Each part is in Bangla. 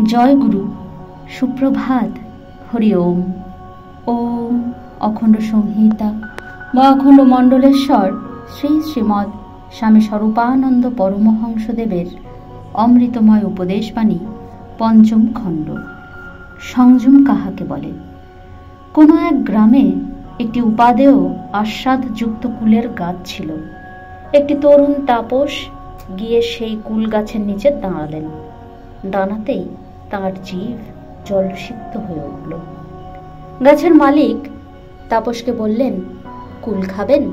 জয় গুরু, সুপ্রভাত, হরি ওম। ওম অখণ্ড সংহিতা বা অখণ্ড মণ্ডলেশ্বর শ্রী শ্রীমৎ স্বামী স্বরূপানন্দ পরমহংসদেবের অমৃতময় উপদেশবাণী, পঞ্চম খণ্ড। সংযম কাহাকে বলে? কোনো এক গ্রামে একটি উপাদেয় আস্বাদযুক্ত কুলের গাছ ছিল। একটি তরুণ তাপস গিয়ে সেই কুল গাছের নিচে দাঁড়ালেন। দাঁড়াতেই তাঁর জিভ জলসিক্ত হয়ে উঠল। গাছের মালিক তাপসকে বললেন, কুল খাবেন?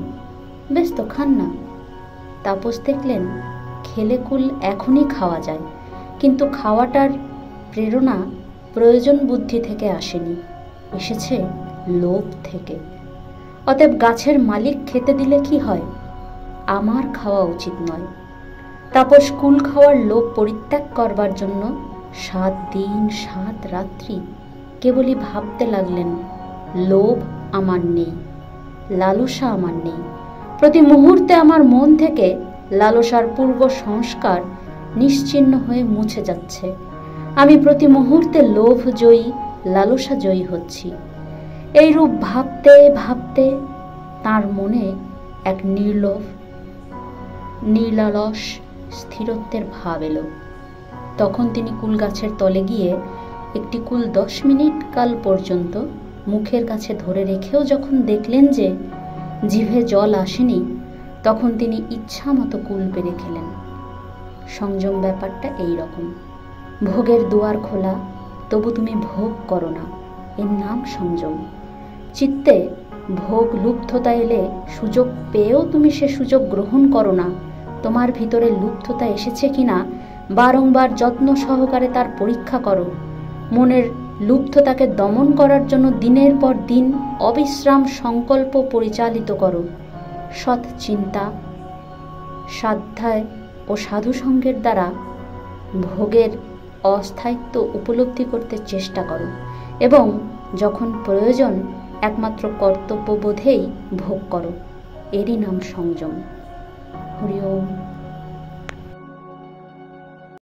বেশ তো, খান না। তাপস দেখলেন খেলে কুল এখনই খাওয়া যায়, কিন্তু খাওয়াটার প্রেরণা প্রয়োজন বুদ্ধি থেকে আসেনি, এসেছে লোভ থেকে। অতএব গাছের মালিক খেতে দিলে কি হয়? আমার খাওয়া উচিত নয়। তাপস কুল খাওয়ার লোভ পরিত্যাগ করবার জন্য 7 দিন 7 রাত্রি কেবলই ভাবতে লাগলেন, লোভ আমার নেই, লালসা আমার নেই। প্রতি মুহূর্তে আমার মন থেকে লালসার পূর্ব সংস্কার নিশ্চিহ্ন হয়ে মুছে যাচ্ছে। আমি প্রতি মুহূর্তে লোভ জয়ী, লালসা জয়ী হচ্ছি। এইরূপ ভাবতে ভাবতে তাঁর মনে এক নির্লোভ নির্লালস স্থিরত্বের ভাব এলো। তখন তিনি কুল গাছের তলে গিয়ে একটি কুল 10 মিনিট কাল পর্যন্ত মুখের কাছে ধরে রেখেও যখন দেখলেন যে জিভে জল আসেনি, তখন তিনি ইচ্ছা মতো কুল পেরে খেলেন। সংযম ব্যাপারটা এই রকম। ভোগের দুয়ার খোলা, তবু তুমি ভোগ করো না, এর নাম সংযম। চিত্তে ভোগ লুব্ধতা এলে সুযোগ পেয়েও তুমি সে সুযোগ গ্রহণ করো না। তোমার ভিতরে লুব্ধতা এসেছে কিনা বারংবার যত্ন সহকারে তার পরীক্ষা করো। মনের লুব্ধতাকে দমন করার জন্য দিনের পর দিন অবিশ্রাম সংকল্প পরিচালিত করো। সৎ চিন্তা, স্বাধ্যায় ও সাধুসঙ্গের দ্বারা ভোগের অস্থায়িত্ব উপলব্ধি করতে চেষ্টা করো এবং যখন প্রয়োজন একমাত্র কর্তব্যবোধেই ভোগ করো। এরই নাম সংযম। হরি ওম।